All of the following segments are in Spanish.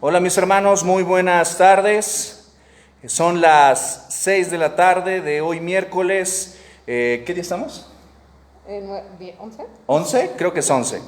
Hola mis hermanos, muy buenas tardes. Son las 6 de la tarde de hoy miércoles. ¿Qué día estamos? ¿11? 11, creo que es 11.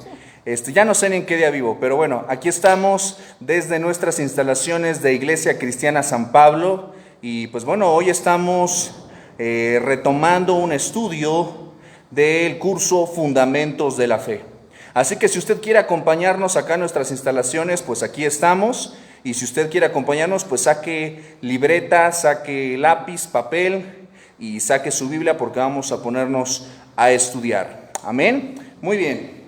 Ya no sé ni en qué día vivo, pero bueno, aquí estamos desde nuestras instalaciones de Iglesia Cristiana San Pablo y pues bueno, hoy estamos retomando un estudio del curso Fundamentos de la Fe. Así que si usted quiere acompañarnos acá en nuestras instalaciones, pues aquí estamos. Y si usted quiere acompañarnos, pues saque libreta, saque lápiz, papel y saque su Biblia porque vamos a ponernos a estudiar. Amén. Muy bien.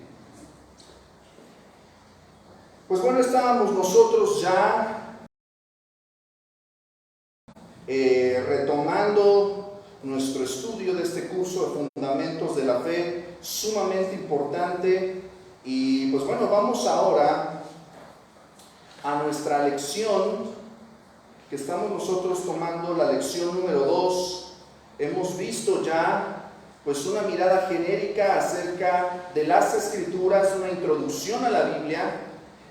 Pues bueno, estábamos nosotros ya retomando nuestro estudio de este curso de Fundamentos de la Fe, sumamente importante. Y pues bueno, vamos ahora a nuestra lección, que estamos nosotros tomando la lección número 2. Hemos visto ya pues una mirada genérica acerca de las Escrituras, una introducción a la Biblia,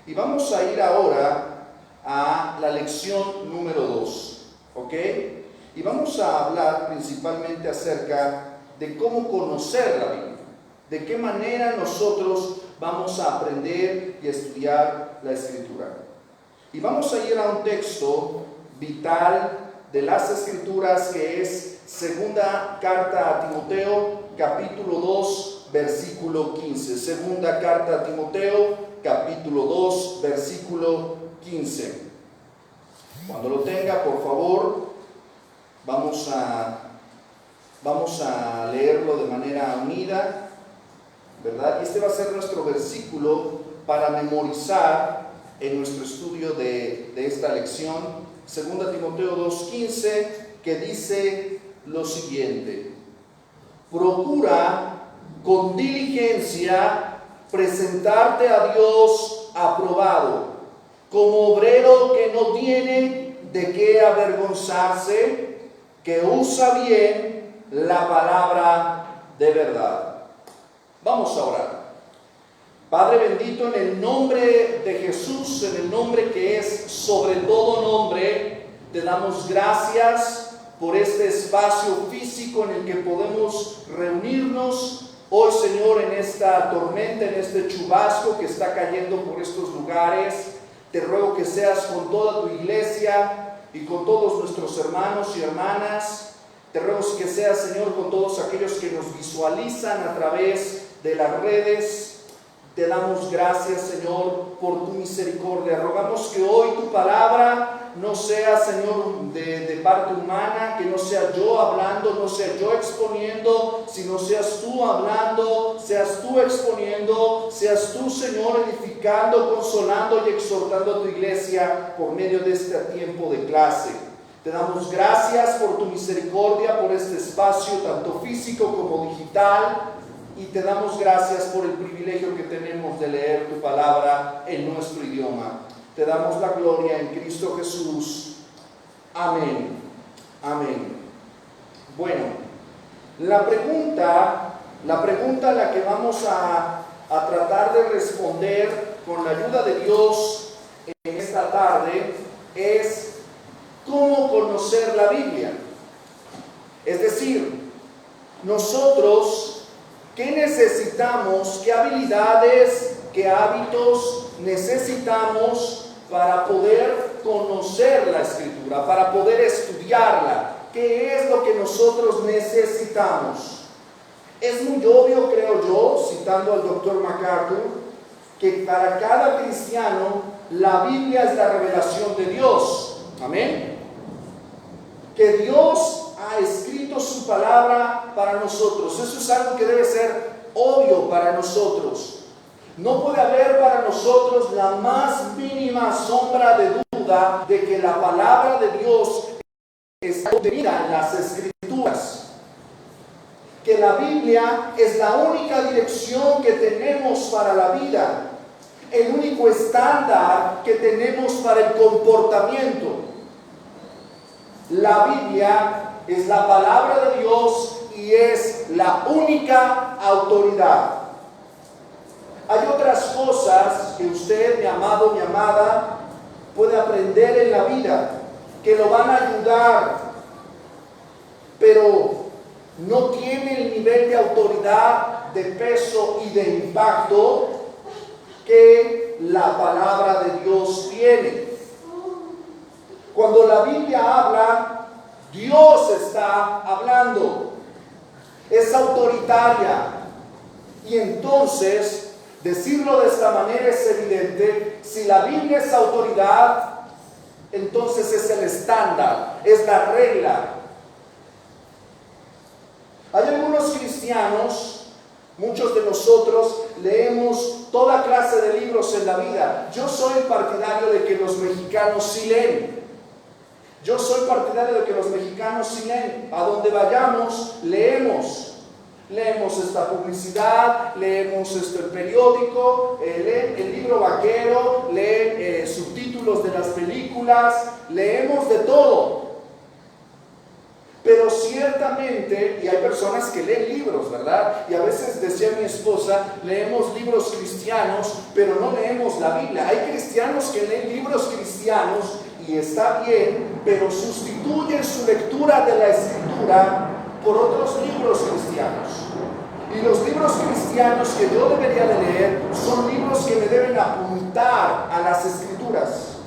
y vamos a ir ahora a la lección número 2, ¿ok? Y vamos a hablar principalmente acerca de cómo conocer la Biblia, de qué manera nosotros vamos a aprender y estudiar la Escritura. Y vamos a ir a un texto vital de las Escrituras que es Segunda Carta a Timoteo, capítulo 2, versículo 15. Segunda Carta a Timoteo, capítulo 2, versículo 15. Cuando lo tenga, por favor, vamos a leerlo de manera unida, ¿verdad? Y este va a ser nuestro versículo para memorizar en nuestro estudio de esta lección. Segunda Timoteo 2:15, que dice lo siguiente: procura con diligencia presentarte a Dios aprobado, como obrero que no tiene de qué avergonzarse, que usa bien la palabra de verdad. Vamos a orar. Padre bendito, en el nombre de Jesús, en el nombre que es sobre todo nombre, te damos gracias por este espacio físico en el que podemos reunirnos hoy, Señor, en esta tormenta, en este chubasco que está cayendo por estos lugares. Te ruego que seas con toda tu iglesia y con todos nuestros hermanos y hermanas. Te ruego que seas, Señor, con todos aquellos que nos visualizan a través de las redes. Te damos gracias, Señor, por tu misericordia. Rogamos que hoy tu palabra no sea, Señor, de parte humana, que no sea yo hablando, no sea yo exponiendo, sino seas tú hablando, seas tú exponiendo, seas tú, Señor, edificando, consolando y exhortando a tu iglesia por medio de este tiempo de clase. Te damos gracias por tu misericordia, por este espacio, tanto físico como digital. Y te damos gracias por el privilegio que tenemos de leer tu palabra en nuestro idioma. Te damos la gloria en Cristo Jesús. Amén. Amén. Bueno, la pregunta a la que vamos a tratar de responder con la ayuda de Dios en esta tarde es: ¿cómo conocer la Biblia? Es decir, nosotros, ¿qué necesitamos? ¿Qué habilidades, qué hábitos necesitamos para poder conocer la Escritura, para poder estudiarla? ¿Qué es lo que nosotros necesitamos? Es muy obvio, creo yo, citando al Dr. MacArthur, que para cada cristiano la Biblia es la revelación de Dios. Amén. Que Dios ha escrito su palabra para nosotros. Eso es algo que debe ser obvio para nosotros. No puede haber para nosotros la más mínima sombra de duda de que la palabra de Dios está contenida en las Escrituras. Que la Biblia es la única dirección que tenemos para la vida, el único estándar que tenemos para el comportamiento. La Biblia es la palabra de Dios y es la única autoridad. Hay otras cosas que usted, mi amado, mi amada, puede aprender en la vida, que lo van a ayudar, pero no tiene el nivel de autoridad, de peso y de impacto que la palabra de Dios tiene. Cuando la Biblia habla, Dios está hablando, es autoritaria, y entonces decirlo de esta manera es evidente. Si la Biblia es autoridad, entonces es el estándar, es la regla. Hay algunos cristianos, muchos de nosotros leemos toda clase de libros en la vida. Yo soy partidario de que los mexicanos sí leen. Yo soy partidario de que los mexicanos sí leen. A donde vayamos, leemos. Leemos esta publicidad, leemos el periódico, leen el libro vaquero, leen subtítulos de las películas, leemos de todo. Pero ciertamente, y hay personas que leen libros, ¿verdad? Y a veces, decía mi esposa, leemos libros cristianos, pero no leemos la Biblia. Hay cristianos que leen libros cristianos y está bien, pero sustituyen su lectura de la Escritura por otros libros cristianos. Y los libros cristianos que yo debería de leer son libros que me deben apuntar a las Escrituras.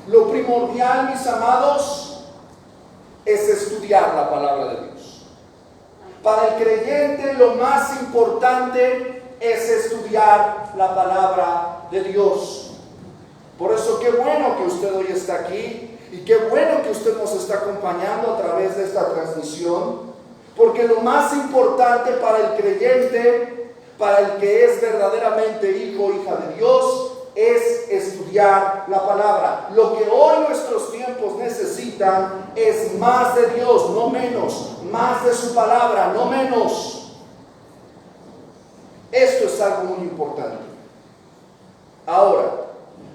Lo primordial, mis amados, es estudiar la palabra de Dios. Para el creyente lo más importante es estudiar la palabra de Dios. Por eso qué bueno que usted hoy está aquí y qué bueno que usted nos está acompañando a través de esta transmisión, porque lo más importante para el creyente, para el que es verdaderamente hijo o hija de Dios, es estudiar la palabra. Lo que hoy nuestros tiempos necesitan es más de Dios, no menos, más de su palabra, no menos. Esto es algo muy importante. Ahora,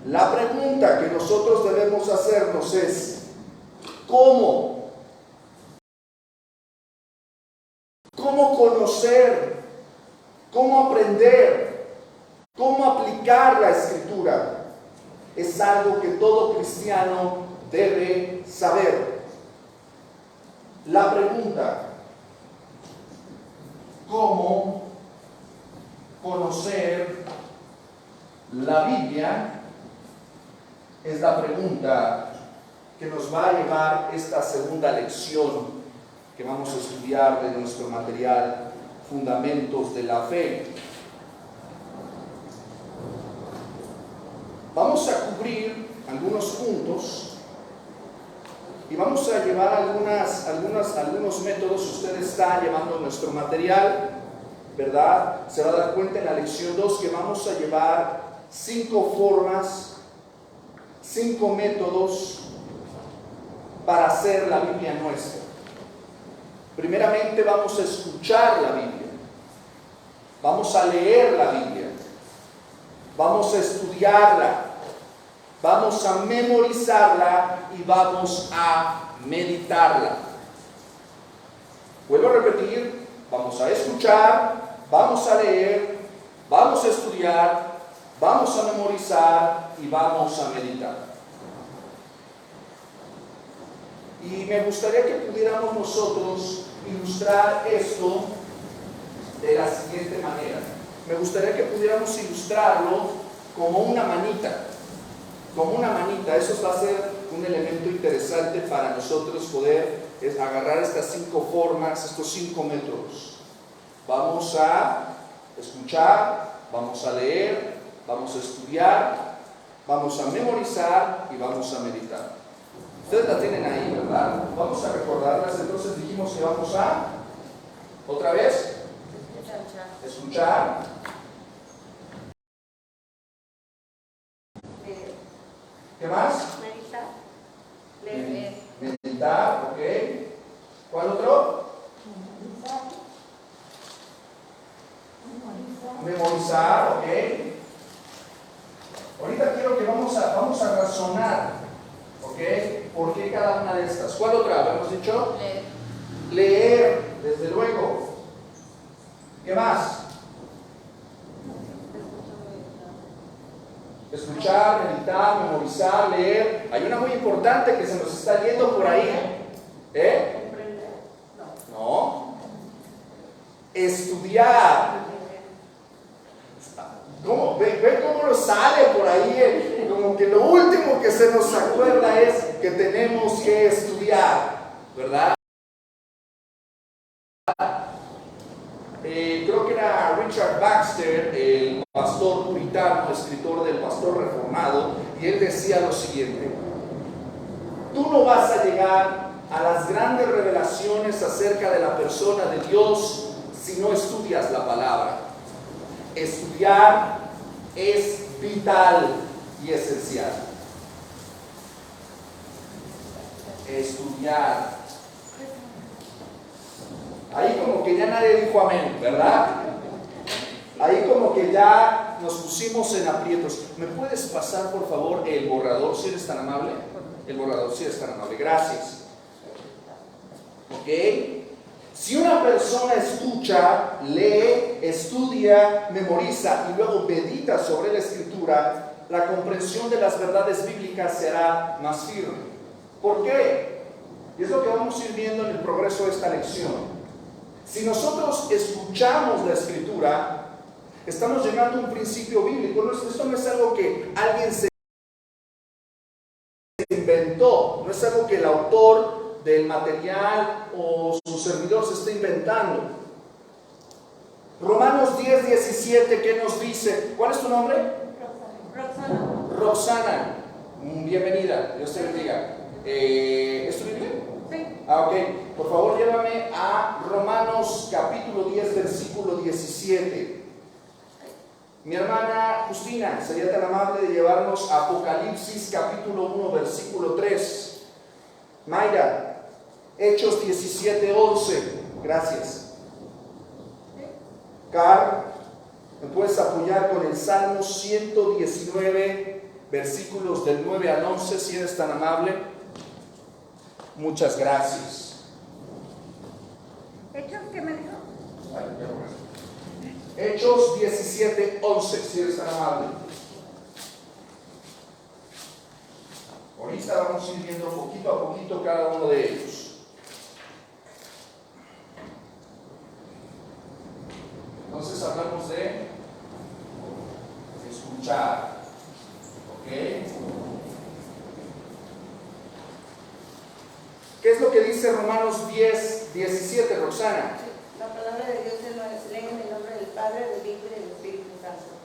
la pregunta que nosotros debemos hacernos es: ¿cómo? ¿Cómo conocer? ¿Cómo aprender? ¿Cómo aplicar la Escritura? Es algo que todo cristiano debe saber. La pregunta: ¿cómo conocer la Biblia? Es la pregunta que nos va a llevar esta segunda lección que vamos a estudiar de nuestro material, Fundamentos de la Fe. Vamos a cubrir algunos puntos y vamos a llevar algunos métodos. Usted está llevando nuestro material, ¿verdad? Se va a dar cuenta en la lección 2 que vamos a llevar 5 formas, 5 métodos para hacer la Biblia nuestra. Primeramente vamos a escuchar la Biblia, vamos a leer la Biblia, vamos a estudiarla, vamos a memorizarla y vamos a meditarla. Vuelvo a repetir: vamos a escuchar, vamos a leer, vamos a estudiar, vamos a memorizar y vamos a meditar. Y me gustaría que pudiéramos nosotros ilustrar esto de la siguiente manera. Me gustaría que pudiéramos ilustrarlo como una manita. Como una manita. Eso va a ser un elemento interesante para nosotros poder agarrar estas 5 formas, estos 5 métodos. Vamos a escuchar, vamos a leer, vamos a estudiar, vamos a memorizar y vamos a meditar. Ustedes la tienen ahí, ¿verdad? Vamos a recordarlas. Entonces dijimos que vamos a, otra vez, escuchar, ¿qué más? Meditar. Leer. Meditar, ok. ¿Cuál otro? Memorizar, ok. Ahorita quiero que vamos a razonar, ok. ¿Por qué cada una de estas? ¿Cuál otra? ¿Hemos dicho? Leer. Leer, desde luego. ¿Qué más? Escuchar, meditar, memorizar, leer. Hay una muy importante que se nos está yendo por ahí. ¿Comprender? No. Estudiar. ¿Cómo? ¿Ve cómo nos sale por ahí? Como que lo último que se nos acuerda es que tenemos que estudiar, ¿verdad? Creo que era Richard Baxter, el pastor puritano, escritor del Pastor Reformado, y él decía lo siguiente: tú no vas a llegar a las grandes revelaciones acerca de la persona de Dios si no estudias la palabra. Estudiar es vital y esencial. Estudiar. Ahí como que ya nadie dijo amén, ¿verdad? Ahí como que ya nos pusimos en aprietos. ¿Me puedes pasar por favor el borrador si eres tan amable? El borrador si eres tan amable, gracias. ¿Ok? Si una persona escucha, lee, estudia, memoriza y luego medita sobre la escritura, la comprensión de las verdades bíblicas será más firme. ¿Por qué? Y es lo que vamos a ir viendo en el progreso de esta lección. Si nosotros escuchamos la escritura, estamos llegando a un principio bíblico. Esto no es algo que alguien se inventó, no es algo que el autor del material o su servidor se está inventando. Romanos 10:17, ¿qué nos dice? ¿Cuál es tu nombre? Roxana. Roxana. Bienvenida, Dios te bendiga. ¿Es tu Biblia? Sí. Ok, por favor llévame a Romanos capítulo 10, versículo 17. Mi hermana Justina, sería tan amable de llevarnos a Apocalipsis capítulo 1, versículo 3. Mayra, Hechos 17:11. Gracias. Car, ¿me puedes apoyar con el Salmo 119, versículos del 9 al 11, si eres tan amable? Muchas gracias. ¿Hechos qué me dijo? Hechos 17:11, si eres tan amable. Ahorita vamos a ir viendo poquito a poquito cada uno de ellos. Entonces hablamos de escuchar. ¿Ok? ¿Qué es lo que dice Romanos 10:17, Roxana? La palabra de Dios se lee en el nombre del Padre, del Hijo y del Espíritu Santo.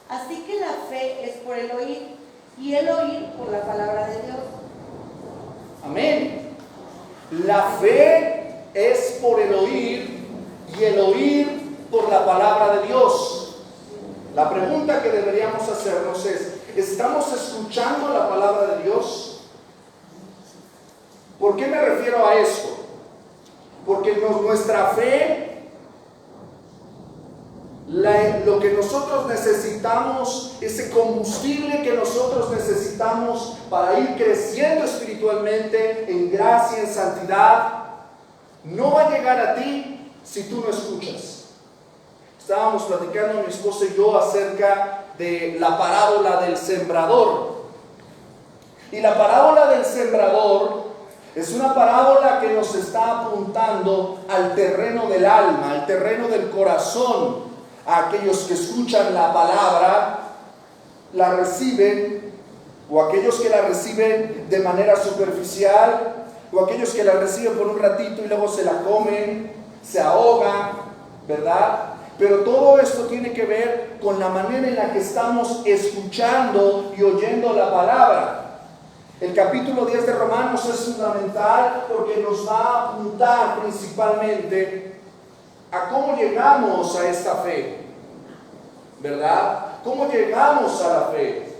Así que la fe es por el oír, y el oír por la palabra de Dios. Amén. La fe es por el oír y el oír por la palabra de Dios. La pregunta que deberíamos hacernos es: ¿estamos escuchando la palabra de Dios? ¿Por qué me refiero a esto? Porque nuestra fe, lo que nosotros necesitamos, ese combustible que nosotros necesitamos para ir creciendo espiritualmente en gracia, en santidad, no va a llegar a ti si tú no escuchas. Estábamos platicando mi esposa y yo acerca de la parábola del sembrador. Y la parábola del sembrador es una parábola que nos está apuntando al terreno del alma, al terreno del corazón. A aquellos que escuchan la palabra, la reciben, o aquellos que la reciben de manera superficial, o aquellos que la reciben por un ratito y luego se la comen, se ahogan, ¿verdad? Pero todo esto tiene que ver con la manera en la que estamos escuchando y oyendo la palabra. El capítulo 10 de Romanos es fundamental porque nos va a apuntar principalmente a cómo llegamos a esta fe, ¿verdad? ¿Cómo llegamos a la fe?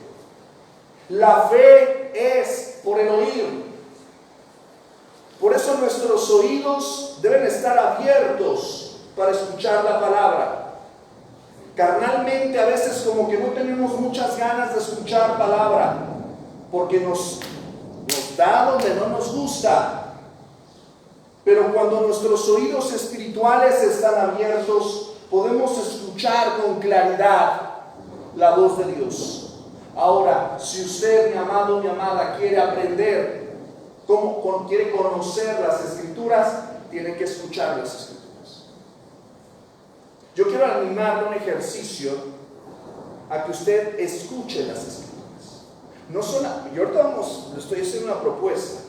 La fe es por el oír. Por eso nuestros oídos deben estar abiertos para escuchar la palabra. Carnalmente a veces como que no tenemos muchas ganas de escuchar palabra, porque nos da donde no nos gusta. Pero cuando nuestros oídos espirituales están abiertos, podemos escuchar con claridad la voz de Dios. Ahora, si usted, mi amado, mi amada, quiere aprender, quiere conocer las Escrituras, tiene que escuchar las Escrituras. Yo quiero animarle a un ejercicio a que usted escuche las Escrituras. No son, yo ahorita le estoy haciendo una propuesta.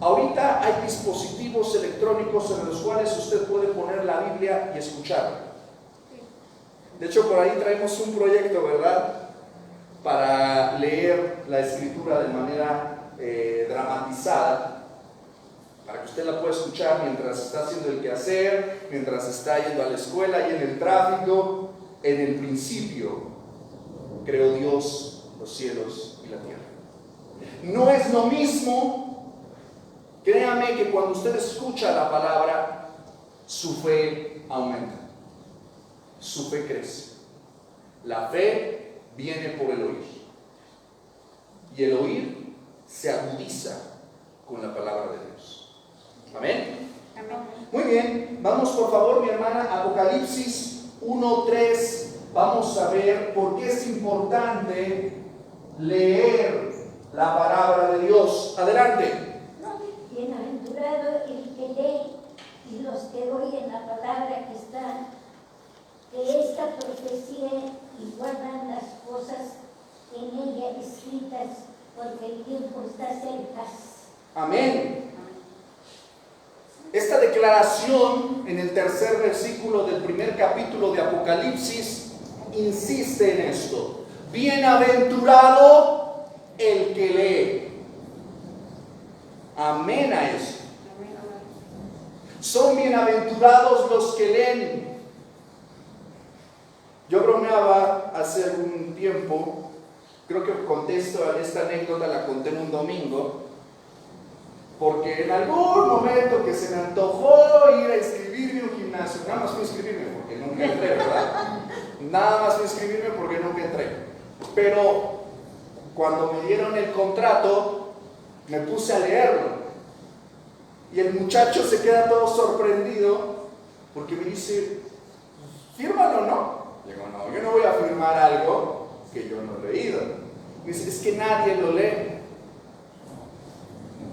Ahorita hay dispositivos electrónicos en los cuales usted puede poner la Biblia y escucharla. De hecho, por ahí traemos un proyecto, ¿verdad?, para leer la Escritura de manera dramatizada, para que usted la pueda escuchar mientras está haciendo el quehacer, mientras está yendo a la escuela y en el tráfico. En el principio creó Dios los cielos y la tierra. No es lo mismo, créame, que cuando usted escucha la palabra, su fe aumenta, su fe crece. La fe viene por el oír, y el oír se agudiza con la palabra de Dios. Amén. Muy bien, vamos por favor, mi hermana, Apocalipsis 1:3. Vamos a ver por qué es importante leer la palabra de Dios. Adelante. Bienaventurado el que lee y los que oyen la palabra que está, que esta profecía y guardan las cosas en ella escritas, porque el tiempo está cerca. Amén. Esta declaración en el tercer versículo del primer capítulo de Apocalipsis insiste en esto: bienaventurado el que lee. Amén a eso. Son bienaventurados los que leen. Yo bromeaba hace algún tiempo, creo que esta anécdota la conté en un domingo, porque en algún momento que se me antojó ir a inscribirme a un gimnasio, nada más fui a inscribirme porque nunca entré, ¿verdad? Nada más fui a inscribirme porque nunca entré. Pero cuando me dieron el contrato, me puse a leerlo. Y el muchacho se queda todo sorprendido porque me dice: fírmalo, ¿no? Digo: no, yo no voy a firmar algo que yo no he leído. Me dice: es que nadie lo lee.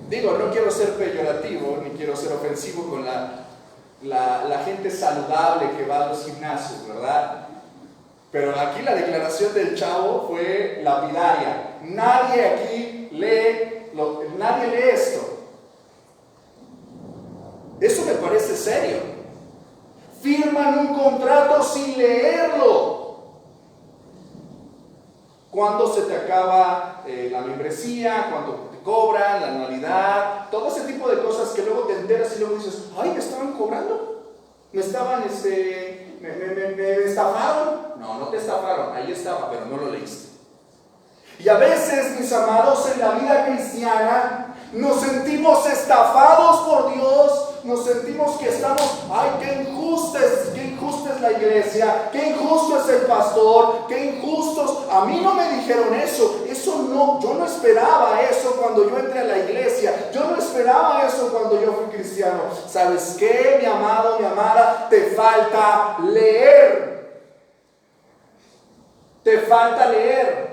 Digo, no quiero ser peyorativo, ni quiero ser ofensivo con la gente saludable que va a los gimnasios, ¿verdad? Pero aquí la declaración del chavo fue lapidaria. Nadie aquí nadie lee esto. Eso me parece serio. Firman un contrato sin leerlo. ¿Cuándo se te acaba la membresía? ¿Cuánto te cobran? ¿La anualidad? Todo ese tipo de cosas que luego te enteras y luego dices: ¡ay, me estaban cobrando! ¿Me estaban, me estafaron? No, no te estafaron, ahí estaba, pero no lo leíste. Y a veces, mis amados, en la vida cristiana nos sentimos estafados por Dios. Nos sentimos que estamos: ay, qué injusta es la iglesia, qué injusto es el pastor, qué injustos. A mí no me dijeron eso no, yo no esperaba eso cuando yo entré a la iglesia, yo no esperaba eso cuando yo fui cristiano. ¿Sabes qué, mi amado, mi amada? Te falta leer. Te falta leer.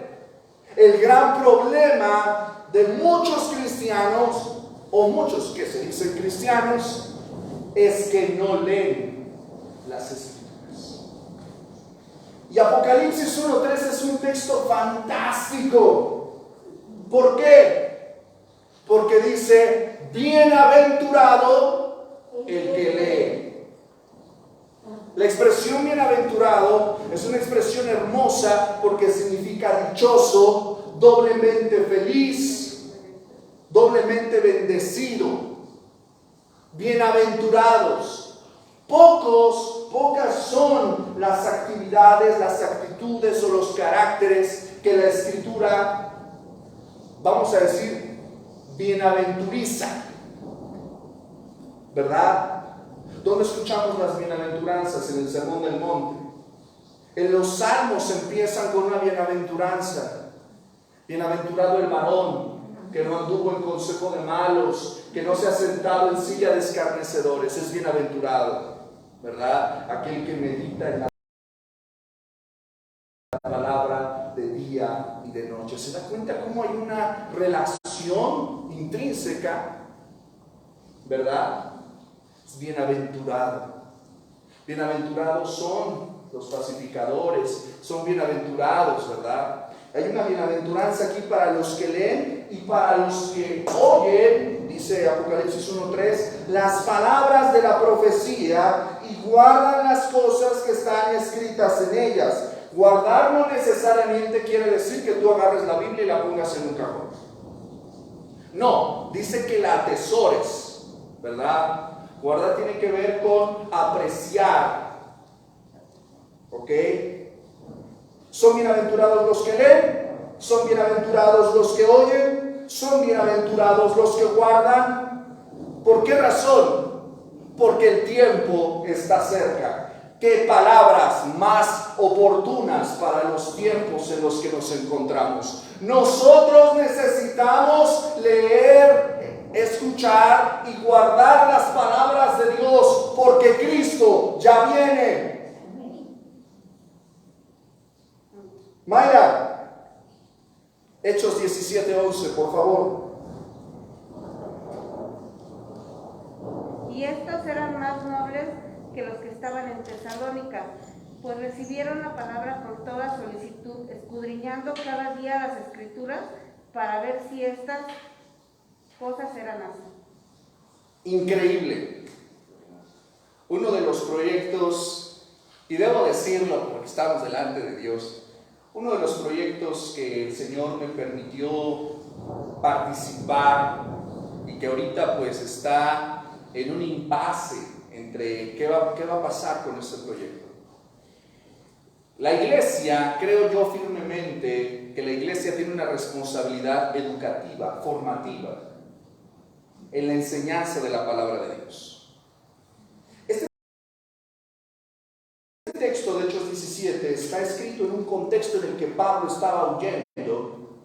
El gran problema de muchos cristianos, o muchos que se dicen cristianos, es que no leen las Escrituras. Y Apocalipsis 1:3 es un texto fantástico. ¿Por qué? Porque dice: bienaventurado el que lee. La expresión bienaventurado es una expresión hermosa porque significa dichoso, doblemente feliz, doblemente bendecido. Bienaventurados. Pocas son las actividades, las actitudes o los caracteres que la Escritura, vamos a decir, bienaventuriza, ¿verdad? ¿Dónde escuchamos las bienaventuranzas? En el Sermón del Monte. En los Salmos empiezan con una bienaventuranza. Bienaventurado el varón que no anduvo en consejo de malos, que no se ha sentado en silla de escarnecedores. Es bienaventurado, ¿verdad? Aquel que medita en la palabra de día y de noche. ¿Se da cuenta cómo hay una relación intrínseca? ¿Verdad? Es bienaventurado. Bienaventurados son los pacificadores, son bienaventurados, ¿verdad? Hay una bienaventuranza aquí para los que leen y para los que oyen, dice Apocalipsis 1:3, las palabras de la profecía y guardan las cosas que están escritas en ellas. Guardar no necesariamente quiere decir que tú agarres la Biblia y la pongas en un cajón. No, dice que la atesores, ¿verdad? Guardar tiene que ver con apreciar. ¿Ok? Son bienaventurados los que leen, son bienaventurados los que oyen, son bienaventurados los que guardan. ¿Por qué razón? Porque el tiempo está cerca. ¿Qué palabras más oportunas para los tiempos en los que nos encontramos? Nosotros necesitamos leer, escuchar y guardar las palabras de Dios, porque Cristo ya viene. Mayra, Hechos 17:11, por favor. Y estos eran más nobles que los que estaban en Tesalónica, pues recibieron la palabra con toda solicitud, escudriñando cada día las Escrituras para ver si estas cosas eran así. Increíble. Uno de los proyectos, y debo decirlo porque estamos delante de Dios, uno de los proyectos que el Señor me permitió participar y que ahorita pues está en un impasse entre qué va a pasar con este proyecto. La iglesia, creo yo firmemente que la iglesia tiene una responsabilidad educativa, formativa, en la enseñanza de la palabra de Dios. Este texto de Hechos 17 está escrito en un contexto en el que Pablo estaba huyendo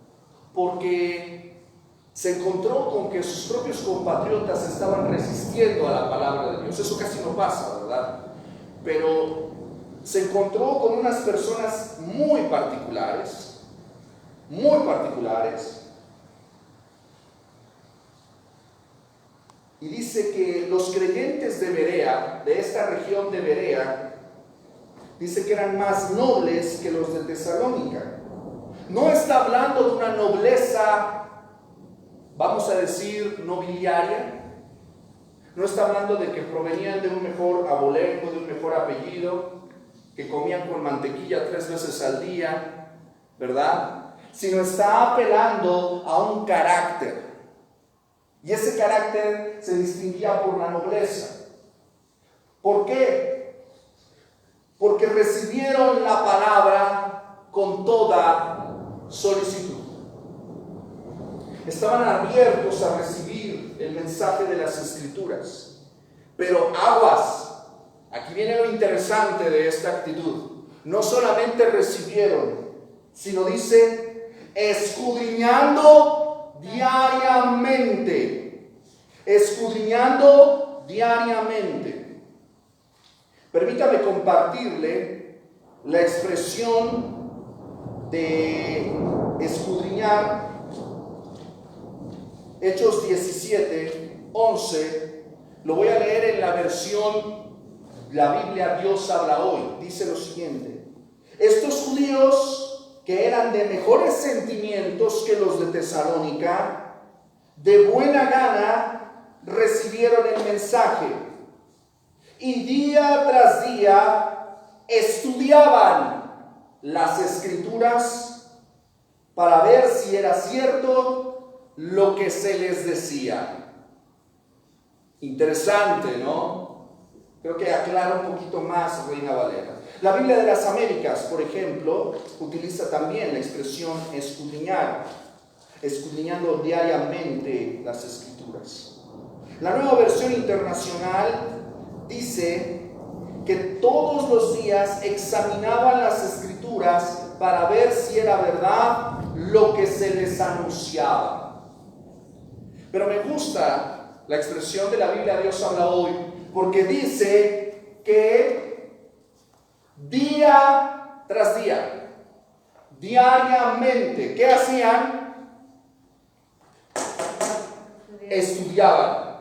porque se encontró con que sus propios compatriotas estaban resistiendo a la palabra de Dios. Eso casi no pasa, ¿verdad? Pero se encontró con unas personas muy particulares, y dice que los creyentes de Berea, de esta región de Berea, dice que eran más nobles que los de Tesalónica. No está hablando de una nobleza, vamos a decir, nobiliaria. No está hablando de que provenían de un mejor abolengo, de un mejor apellido, que comían con mantequilla 3 veces al día, ¿verdad? Sino está apelando a un carácter. Y ese carácter se distinguía por la nobleza. ¿Por qué? Porque recibieron la palabra con toda solicitud. Estaban abiertos a recibir el mensaje de las Escrituras. Pero aguas, aquí viene lo interesante de esta actitud. No solamente recibieron, sino dice, escudriñando diariamente. Escudriñando diariamente. Permítame compartirle la expresión de escudriñar. Hechos 17:11, lo voy a leer en la versión, la Biblia Dios habla hoy. Dice lo siguiente: estos judíos que eran de mejores sentimientos que los de Tesalónica, de buena gana recibieron el mensaje y día tras día estudiaban las Escrituras para ver si era cierto lo que se les decía. Interesante, ¿no? Creo que aclara un poquito más Reina Valera. La Biblia de las Américas, por ejemplo, utiliza también la expresión escudriñar, escudriñando diariamente las Escrituras. La Nueva Versión Internacional dice que todos los días examinaban las Escrituras para ver si era verdad lo que se les anunciaba. Pero me gusta la expresión de la Biblia Dios habla hoy, porque dice que día tras día, diariamente. ¿Qué hacían? Estudiaban.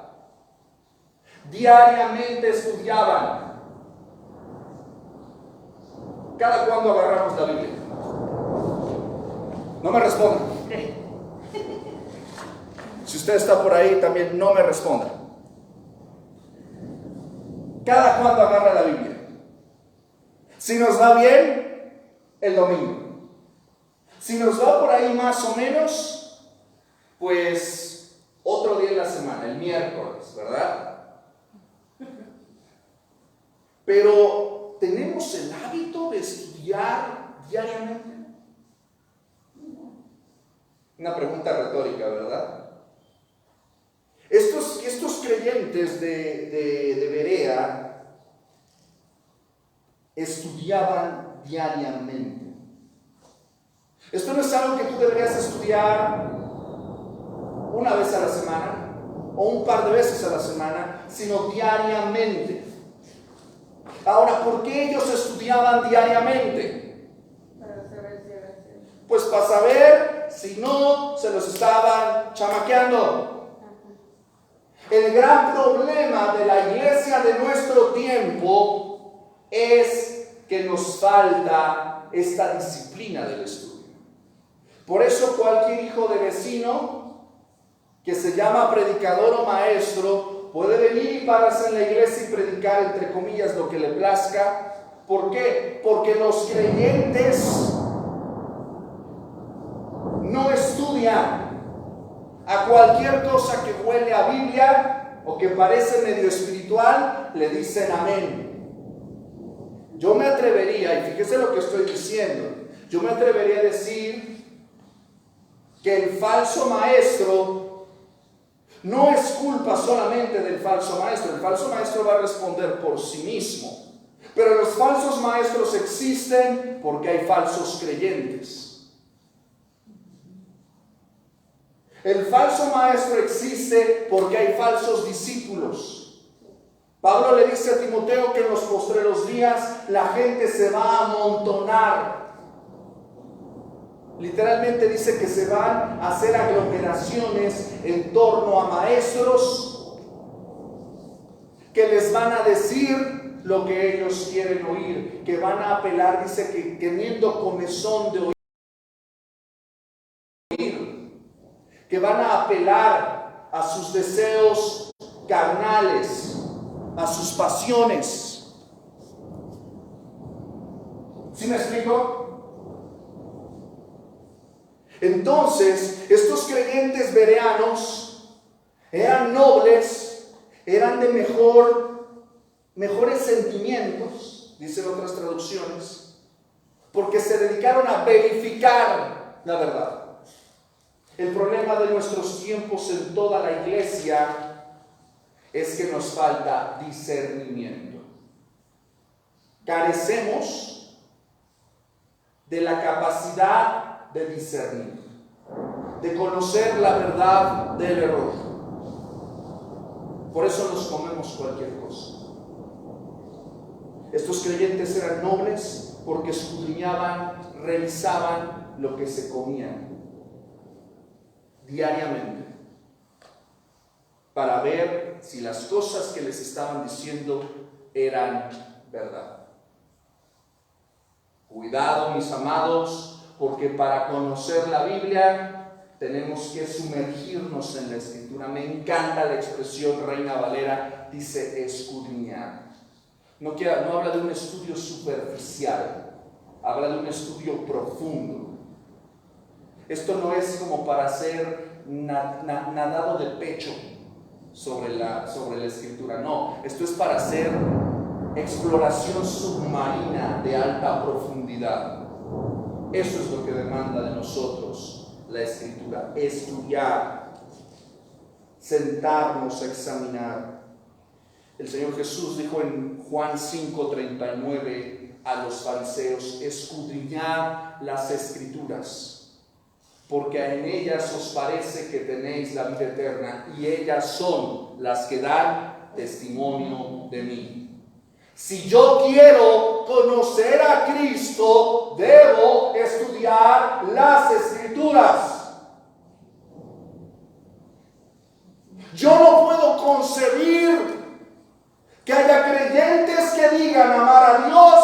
Diariamente estudiaban. ¿Cada cuándo agarramos la Biblia? No me respondan. Si usted está por ahí, también no me responda. ¿Cada cuándo agarra la Biblia? Si nos va bien, el domingo. Si nos va por ahí más o menos, pues otro día en la semana, el miércoles, ¿verdad? Pero ¿tenemos el hábito de estudiar diariamente? Una pregunta retórica, ¿verdad? Estos creyentes de Berea estudiaban diariamente. Esto no es algo que tú deberías estudiar una vez a la semana o un par de veces a la semana, sino diariamente. Ahora, ¿por qué ellos estudiaban diariamente? Pues para saber si no se los estaban chamaqueando. El gran problema de la iglesia de nuestro tiempo es que nos falta esta disciplina del estudio. Por eso cualquier hijo de vecino que se llama predicador o maestro puede venir y pararse en la iglesia y predicar, entre comillas, lo que le plazca. ¿Por qué? Porque los creyentes no estudian. A cualquier cosa que huele a Biblia o que parece medio espiritual, le dicen amén. Yo me atrevería, y fíjese lo que estoy diciendo, yo me atrevería a decir que el falso maestro no es culpa solamente del falso maestro. El falso maestro va a responder por sí mismo. Pero los falsos maestros existen porque hay falsos creyentes. El falso maestro existe porque hay falsos discípulos. Pablo le dice a Timoteo que en los postreros días la gente se va a amontonar. Literalmente dice que se van a hacer aglomeraciones en torno a maestros que les van a decir lo que ellos quieren oír, que van a apelar, dice que teniendo comezón de oír, que van a apelar a sus deseos carnales, a sus pasiones. ¿Sí me explico? Entonces, estos creyentes bereanos eran nobles, eran de mejores sentimientos, dicen otras traducciones, porque se dedicaron a verificar la verdad. El problema de nuestros tiempos en toda la iglesia es que nos falta discernimiento. Carecemos de la capacidad de discernir, de conocer la verdad del error. Por eso nos comemos cualquier cosa. Estos creyentes eran nobles porque escudriñaban, revisaban lo que se comían diariamente para ver si las cosas que les estaban diciendo eran verdad. Cuidado, mis amados, porque para conocer la Biblia tenemos que sumergirnos en la Escritura. Me encanta la expresión Reina Valera, dice escudriñar. No habla de un estudio superficial, habla de un estudio profundo. Esto no es como para hacer nadado de pecho sobre la Escritura. No, esto es para hacer exploración submarina de alta profundidad. Eso es lo que demanda de nosotros la Escritura. Estudiar, sentarnos a examinar. El Señor Jesús dijo en Juan 5:39 a los fariseos: escudriñad las Escrituras, porque en ellas os parece que tenéis la vida eterna, y ellas son las que dan testimonio de mí. Si yo quiero conocer a Cristo, debo estudiar las Escrituras. Yo no puedo concebir que haya creyentes que digan amar a Dios